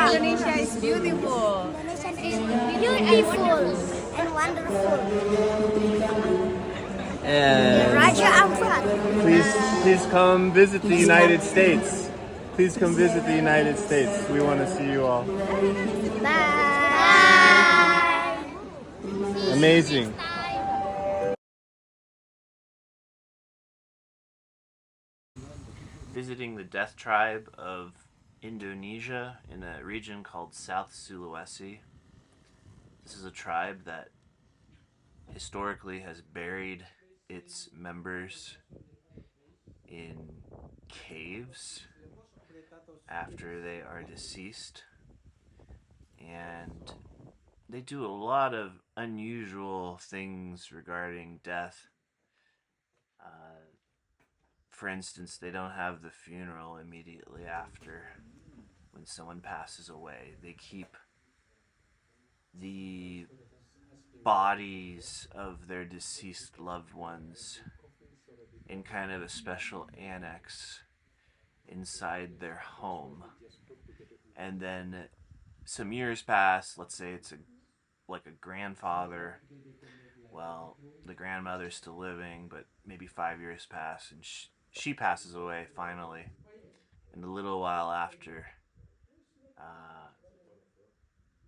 Indonesia is beautiful. Beautiful and wonderful. And Raja Ampat. please come visit the United States. Please come visit the United States. We want to see you all. Bye. Amazing. Visiting the death tribe of Indonesia in a region called South Sulawesi. This is a tribe that historically has buried its members in caves after they are deceased, and they do a lot of unusual things regarding death. For instance, they don't have the funeral immediately after when someone passes away. They keep the bodies of their deceased loved ones in kind of a special annex inside their home. And then some years pass, let's say it's like a grandfather. Well, the grandmother's still living, but maybe 5 years pass and she passes away finally. And a little while after,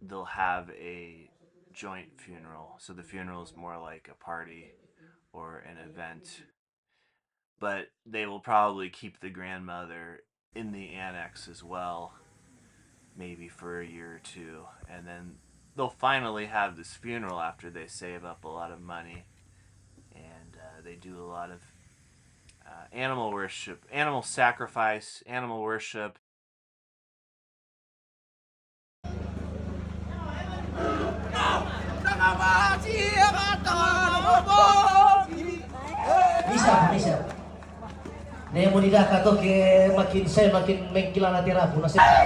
they'll have a joint funeral. So the funeral is more like a party or an event. But they will probably keep the grandmother in the annex as well, maybe for a year or two. And then they'll finally have this funeral after they save up a lot of money. And they do a lot of animal worship, animal sacrifice, animal worship. Bisa. Nemo ni daka to ke makin saya makin mengkila na tira puna saya.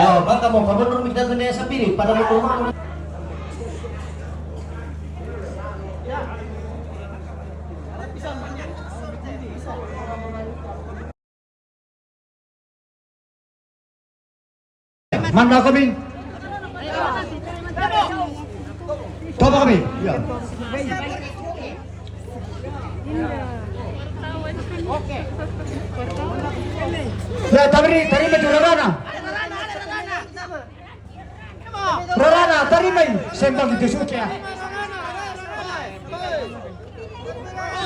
Yo, baka mo kamu nurmik datu niya sa piring pada mo rumah. Mana kami? Coba kami. Ya. Oke. Ya, tari metu Rana. Rana, tari mai. Sembang itu suci ya.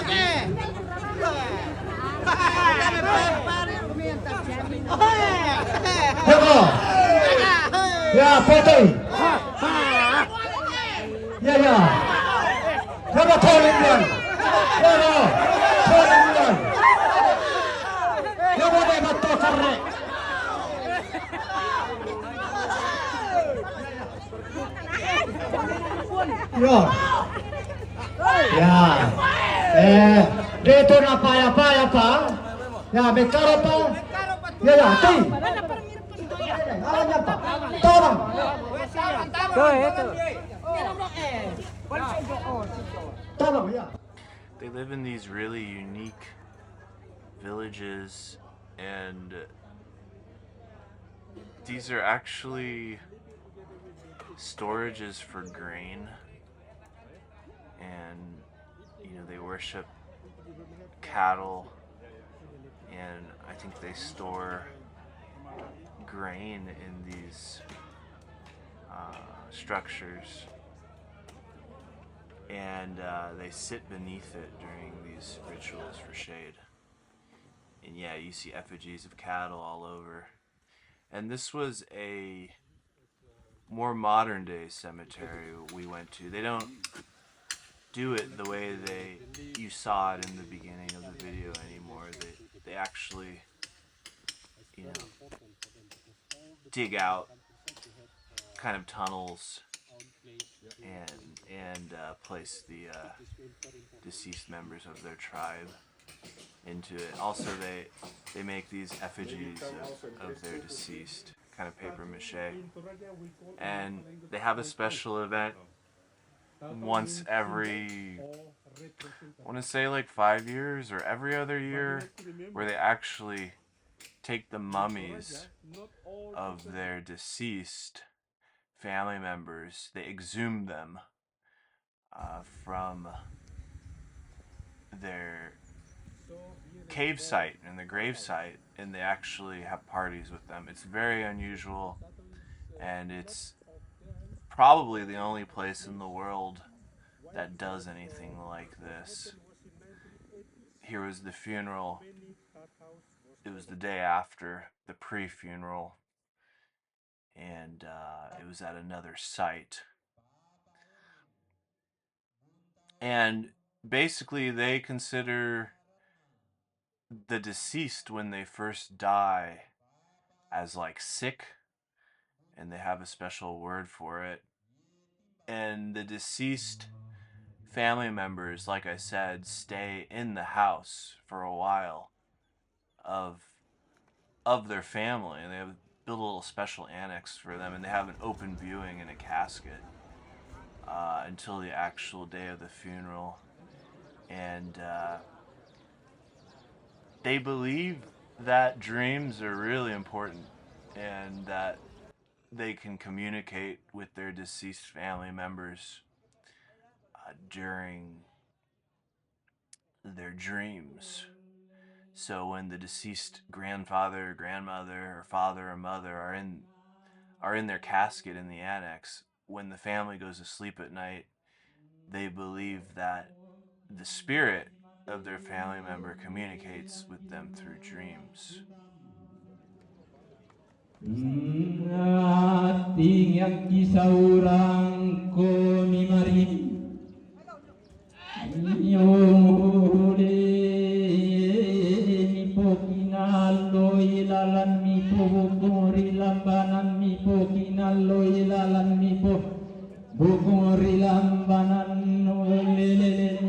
Oke. Ya, potoi. Ya. Coba tolong bulan. Tolong bulan. Coba deh betul karena. Ya. Dito na pa. Ya, bekaro pa. Ya, tay. Alanya pa. Tolong. They live in these really unique villages, and these are actually storages for grain, and they worship cattle, and I think they store grain in these structures, and they sit beneath it during these rituals for shade. And yeah, you see effigies of cattle all over. And this was a more modern day cemetery we went to. They don't do it the way you saw it in the beginning of the video anymore. They actually dig out kind of tunnels and place the deceased members of their tribe into it. Also, they make these effigies of their deceased, kind of paper mache, and they have a special event once every I want to say like 5 years or every other year, where they actually take the mummies of their deceased family members, they exhume them from their cave site and the grave site, and they actually have parties with them. It's very unusual, and it's probably the only place in the world that does anything like this. Here was the funeral. It was the day after the pre-funeral, and it was at another site. And basically, they consider the deceased when they first die as like sick, and they have a special word for it. And the deceased family members, like I said, stay in the house for a while of their family, and they have built a little special annex for them, and they have an open viewing in a casket until the actual day of the funeral. And they believe that dreams are really important, and that they can communicate with their deceased family members during their dreams. So when the deceased grandfather, grandmother, or father or mother are in their casket in the annex, when the family goes to sleep at night, they believe that the spirit of their family member communicates with them through dreams. Tinggal kisah orang ko ni mari yole mi pokinalo ilalan mi bukuri lambanan mi pokinalo ilalan mi bukuri lambanan lelele.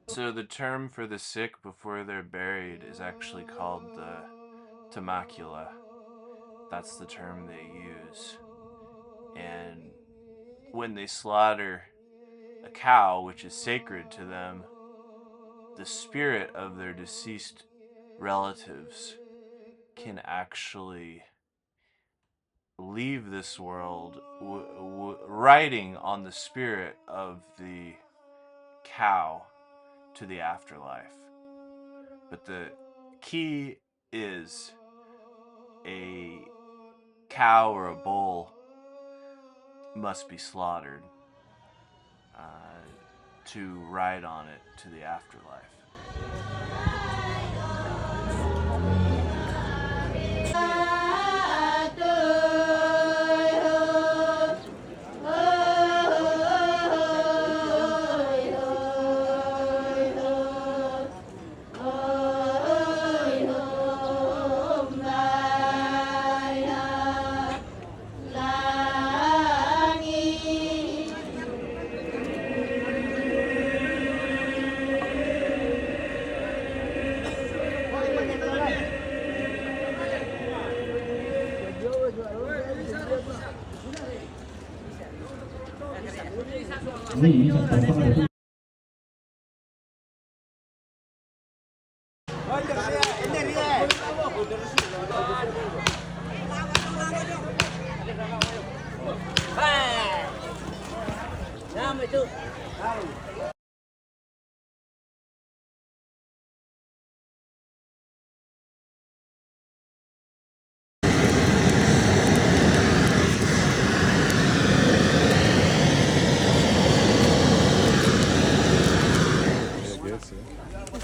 So the term for the sick before they're buried is actually called the temacula. That's the term they use. And when they slaughter a cow, which is sacred to them, the spirit of their deceased relatives can actually leave this world riding on the spirit of the cow to the afterlife. But the key is a cow or a bull must be slaughtered to ride on it to the afterlife.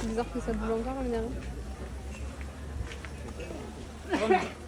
C'est bizarre que ça bouge encore, on est